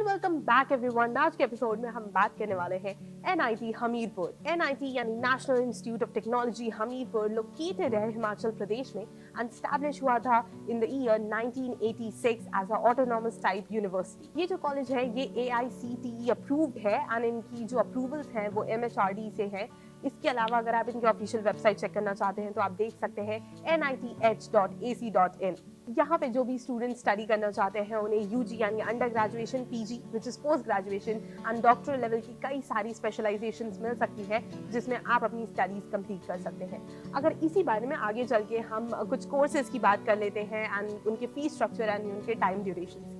And welcome back everyone. आज के episode में हम बात करने वाले हैं एनआईटी हमीरपुर। एनआईटी यानी national institute of technology Hamirpur located है हिमाचल प्रदेश में एंड एस्टैब्लिश हुआ था in the year 1986 as a autonomous type university. ये जो कॉलेज है ये AICTE अप्रूव्ड है एंड इनकी जो अप्रूवल्स हैं वो MHRD से हैं। इसके अलावा अगर आप इनकी ऑफिशियल वेबसाइट चेक करना चाहते हैं तो आप देख सकते हैं nith.ac.in। यहाँ पे जो भी स्टूडेंट स्टडी करना चाहते हैं उन्हें UG यानी under graduation, PG which is post graduation and doctoral level की कई सारी स्पेशलाइजेशंस मिल सकती है जिसमें आप अपनी स्टडीज कंप्लीट कर सकते हैं। अगर इसी बारे में आगे चल के हम कुछ कोर्सेज की बात कर लेते हैं एंड उनके फीस स्ट्रक्चर एंड उनके टाइम ड्यूरेशन की।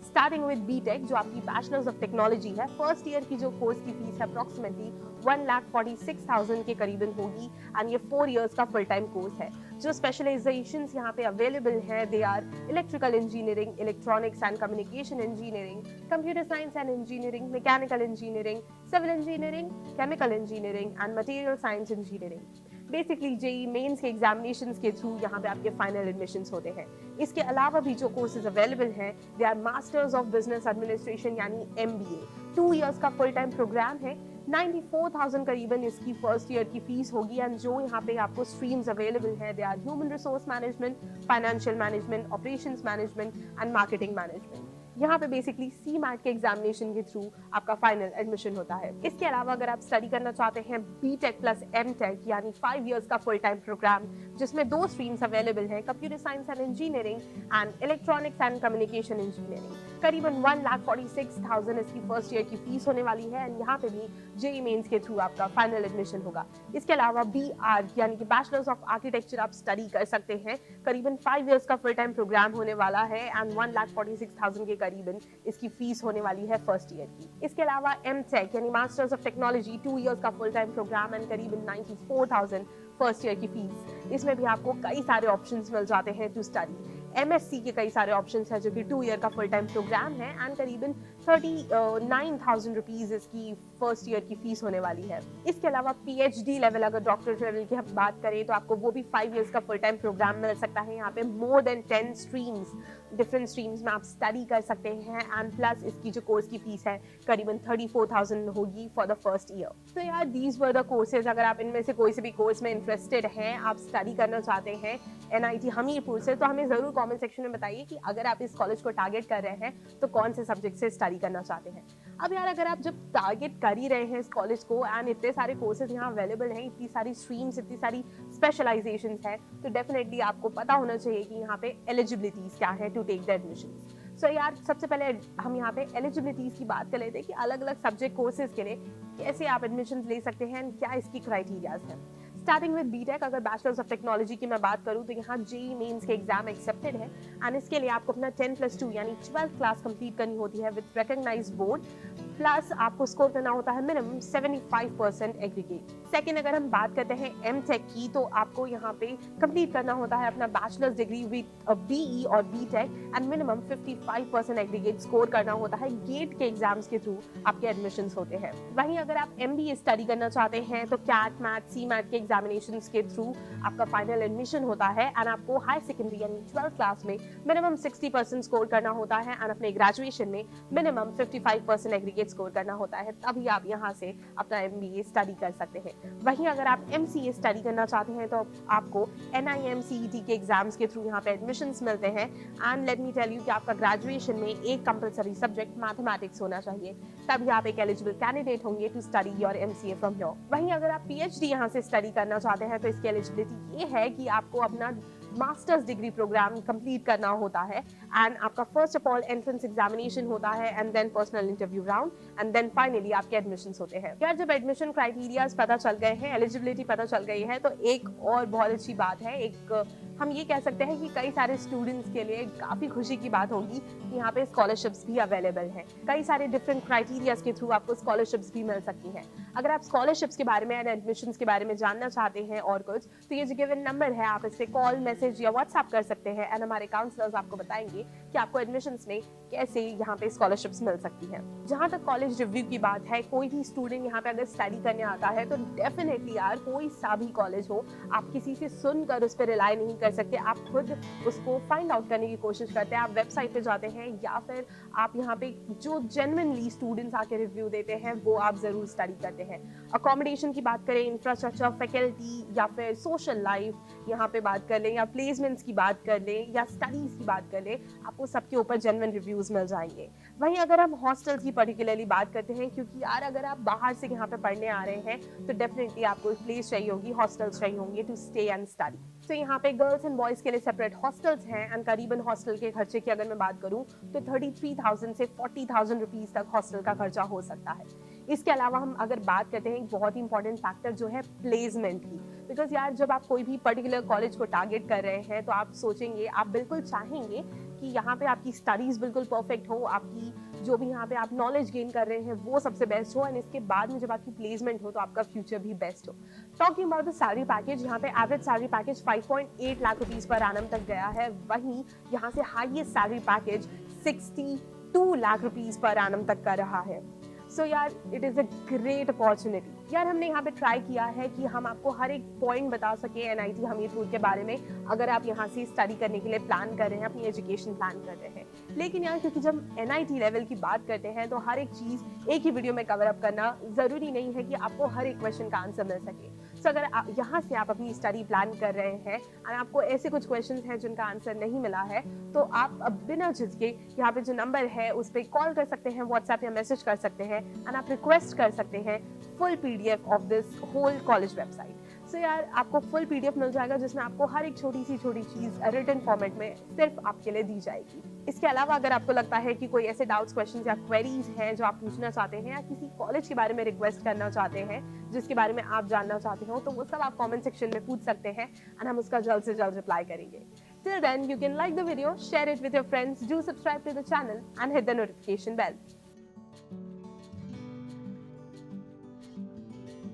स्टार्टिंग विद बीटेक जो आपकी बैचलर्स ऑफ टेक्नोलॉजी है, फर्स्ट ईयर की जो कोर्स की फीस है अप्रोक्सीमेटली 1,46,000 के करीबन होगी एंड ये 4 इयर्स का फुल टाइम कोर्स है। जो स्पेशलाइजेशंस यहाँ पे अवेलेबल हैं they are electrical engineering, electronics and communication engineering, computer science and engineering, mechanical engineering, civil engineering, chemical engineering and material science engineering. Basically JEE mains के examinations के through यहाँ पे आपके फाइनल एडमिशंस होते हैं। इसके अलावा भी जो कोर्सेज अवेलेबल हैं they are masters of business administration यानी MBA। 2 इयर्स का फुल टाइम प्रोग्राम है। 94,000 करीबन इसकी फर्स्ट ईयर की फीस होगी एंड जो यहाँ पे आपको स्ट्रीम्स अवेलेबल हैं they are human resource management, financial management, operations management and marketing management. यहाँ पे बेसिकली CMAT के एग्जामिनेशन के थ्रू आपका फाइनल एडमिशन होता है। इसके अलावा अगर आप स्टडी करना चाहते हैं BTech प्लस MTech यानी 5 इयर्स का फुल टाइम प्रोग्राम जिसमें 2 स्ट्रीम्स अवेलेबल हैं, computer science and engineering and electronics and communication engineering. करीबन 1,46,000 इसकी फर्स्ट ईयर की फीस होने वाली है एंड यहाँ पे भी जेई मेंस के थ्रू आपका फाइनल एडमिशन होगा। इसके अलावा BR यानी कि बैचलर्स ऑफ आर्किटेक्चर आप स्टडी कर सकते हैं। करीबन 5 इयर्स का फुल टाइम प्रोग्राम होने वाला है एंड 1,46,000 के करीबन इसकी फीस होने वाली है फर्स्ट ईयर की। इसके अलावा MTech यानी मास्टर्स ऑफ टेक्नोलॉजी 2 इयर्स का फुल टाइम प्रोग्राम एंड करीबन 94,000 फर्स्ट ईयर की फीस। इसमें भी आपको कई सारे ऑप्शंस मिल जाते हैं टू स्टडी। MSc के कई सारे ऑप्शंस हैं जो कि 2 ईयर का फुल टाइम प्रोग्राम है एंड करीबन 39,000 रुपीज इसकी फर्स्ट ईयर की फीस होने वाली है। इसके अलावा PhD लेवल अगर डॉक्टर लेवल की हम बात करें तो आपको वो भी 5 इयर्स का फुल टाइम प्रोग्राम मिल सकता है। यहाँ पे more than 10 streams, different streams में आप स्टडी कर सकते हैं एंड प्लस इसकी जो कोर्स की फीस है करीबन 34,000 होगी फॉर द फर्स्ट ईयर। तो यार दीज वर द कोर्सेज। अगर आप इनमें से कोई से भी कोर्स में इंटरेस्टेड हैं, आप स्टडी करना चाहते हैं NIT हमीरपुर से, तो हमें जरूर कमेंट सेक्शन में बताइए कि अगर आप इस कॉलेज को टारगेट कर रहे हैं तो कौन से सब्जेक्ट से स्टडी करना चाहते हैं। अब यार अगर आप जब टारगेट कर ही रहे हैं इस कॉलेज को एंड इतने सारे कोर्सेज यहाँ अवेलेबल हैं, इतनी सारी स्ट्रीम्स, इतनी सारी स्पेशलाइजेशंस हैं, तो डेफिनेटली आपको पता होना चाहिए कि यहाँ पे एलिजिबिलिटीज क्या है टू टेक द एडमिशंस। सो यार सबसे पहले हम यहाँ पे एलिजिबिलिटीज की बात कर लेते हैं कि अलग अलग सब्जेक्ट कोर्सेज के लिए कैसे आप एडमिशन ले सकते हैं एंड क्या इसकी क्राइटेरियाज हैं। स्टार्टिंग विद BTech अगर बैचलर्स ऑफ टेक्नोलॉजी की मैं बात करूं तो यहाँ जेई मेंस के एग्जाम एक्सेप्टेड है एंड इसके लिए आपको अपना 10+2 यानी 12th क्लास कंप्लीट करनी होती है विद रिकॉग्नाइज्ड बोर्ड, प्लस आपको स्कोर करना होता है मिनिमम 75% एग्रीगेट। सेकंड अगर हम बात करते हैं MTech की तो आपको यहाँ पे कंप्लीट करना होता है अपना बैचलर्स डिग्री विद BE और BTech and minimum 55% aggregate score करना होता है। गेट के एग्जाम्स के थ्रू आपके एडमिशंस होते हैं। वहीं अगर आप MBA स्टडी करना चाहते हैं तो CAT, MAT, CMAT के एग्जामिनेशंस के थ्रू आपका फाइनल एडमिशन होता है एंड आपको हाई सेकेंडरी यानी 12th क्लास में मिनिमम 60% स्कोर करना होता है एंड अपने ग्रेजुएशन में मिनिमम 55% एग्रीगेट स्कोर करना होता है, तभी आप यहाँ से अपना MBA स्टडी कर सकते हैं। वहीं अगर आप MCA स्टडी करना चाहते हैं तो आपको NIMCET के एग्जाम्स के थ्रू यहाँ पे एडमिशंस मिलते हैं and let me tell you कि आपका ग्रेजुएशन में एक कंपलसरी सब्जेक्ट मैथमेटिक्स होना चाहिए, तभी आप एक एलिजिबल कैंडिडेट होंगे to study your MCA from here. वहीं अगर आप PhD यहाँ से स्टडी करना चाहते हैं तो इसकी एलिजिबिलिटी ये है कि आपको अपना मास्टर्स डिग्री प्रोग्राम कंप्लीट करना होता है एंड आपका first of all entrance examination होता है and then personal interview round and then finally आपके एडमिशंस होते हैं। यार जब एडमिशन क्राइटेरियाज पता चल गए हैं, एलिजिबिलिटी पता चल गई है, तो एक और बहुत अच्छी बात है, एक हम ये कह सकते हैं कि कई सारे स्टूडेंट्स के लिए काफी खुशी की बात होगी कि यहाँ पे स्कॉलरशिप्स भी अवेलेबल हैं। कई सारे डिफरेंट क्राइटेरियाज के थ्रू आपको स्कॉलरशिप्स भी मिल सकती हैं। अगर आप स्कॉलरशिप्स के बारे में एंड एडमिशंस के बारे में जानना चाहते हैं और कुछ, तो ये जो गिवन नंबर है आप इस पे कॉल, मैसेज या व्हाट्सएप कर सकते हैं एंड हमारे काउंसलर्स आपको बताएंगे कि आपको एडमिशन्स में कैसे यहाँ पे स्कॉलरशिप्स मिल सकती हैं। जहाँ तक कॉलेज रिव्यू की बात है, कोई भी स्टूडेंट यहाँ पे अगर स्टडी करने आता है तो डेफिनेटली यार कोई सा भी कॉलेज हो, आप किसी से सुनकर उस पर रिलाई नहीं कर सकते, आप खुद उसको फाइंड आउट करने की कोशिश करते हैं। आप वेबसाइट पे जाते हैं या फिर आप यहाँ पे जो जेन्युइनली स्टूडेंट्स आके रिव्यू देते हैं वो आप जरूर स्टडी करते हैं। अकोमोडेशन की बात करें, इंफ्रास्ट्रक्चर, फैकल्टी या फिर सोशल लाइफ यहाँ पे बात कर लें, या प्लेसमेंट्स की बात कर लें, या स्टडीज की बात कर लें, आपको सबके ऊपर जेन्युइन रिव्यूज मिल जाएंगे। वहीं अगर हम हॉस्टल्स की पर्टिकुलरली बात करते हैं, क्योंकि यार अगर आप बाहर से यहाँ पे पढ़ने आ रहे हैं तो डेफिनेटली आपको एक प्लेस चाहिए होगी, हॉस्टल्स चाहिए होंगे टू स्टे एंड स्टडी। तो यहाँ पे गर्ल्स एंड बॉयज के लिए सेपरेट हॉस्टल्स हैं एंड करीबन हॉस्टल के खर्चे की अगर मैं बात करूँ तो 33,000 से 40,000 रुपीज तक हॉस्टल का खर्चा हो सकता है। इसके अलावा हम अगर बात करते हैं एक बहुत ही इंपॉर्टेंट फैक्टर जो है प्लेसमेंट की, बिकॉज यार जब आप कोई भी पर्टिकुलर कॉलेज को टारगेट कर रहे हैं तो आप सोचेंगे, आप बिल्कुल चाहेंगे कि यहाँ पे आपकी स्टडीज बिल्कुल परफेक्ट हो, आपकी जो भी यहाँ पे आप नॉलेज गेन कर रहे हैं वो सबसे बेस्ट हो, एंड इसके बाद में जब आपकी प्लेसमेंट हो तो आपका फ्यूचर भी बेस्ट हो। Talking about the salary package, यहाँ पे average salary package 5.8 lakh rupees per annum तक गया है। वहीं यहाँ से highest salary package 62 lakh rupees per annum तक का रहा है। सो यार it is a great opportunity. यार हमने यहाँ पे ट्राई किया है कि हम आपको हर एक पॉइंट बता सके एनआईटी हमीरपुर के बारे में, अगर आप यहाँ से स्टडी करने के लिए प्लान कर रहे हैं, अपनी एजुकेशन प्लान कर रहे हैं। लेकिन यार क्योंकि जब एनआईटी लेवल की बात करते हैं तो हर एक चीज़ एक ही वीडियो में कवर अप करना ज़रूरी नहीं है कि आपको हर एक क्वेश्चन का आंसर मिल सके। सो अगर यहाँ से आप अपनी स्टडी प्लान कर रहे हैं और आपको ऐसे कुछ क्वेश्चन हैं जिनका आंसर नहीं मिला है, तो आप अब बिना झिझके यहाँ पे जो नंबर है उस पर कॉल कर सकते हैं, व्हाट्सएप या मैसेज कर सकते हैं एंड आप रिक्वेस्ट कर सकते हैं full PDF of this whole college website. So यार आपको फुल पीडीएफ मिल जाएगा जिसमें आपको हर एक छोटी चीज़ रिटन फॉर्मेट में सिर्फ आपके लिए दी जाएगी। इसके अलावा अगर आपको लगता है कि कोई ऐसे डाउट्स, क्वेश्चन या क्वेरीज हैं जो आप पूछना चाहते हैं या किसी कॉलेज के बारे में रिक्वेस्ट करना चाहते हैं जिसके बारे में आप जानना चाहते हो, तो वो सब आप कमेंट सेक्शन में पूछ सकते हैं एंड हम उसका जल्द से जल्द रिप्लाई करेंगे। Till then, you can like the video, share it with your friends, do subscribe to the channel and hit the notification bell.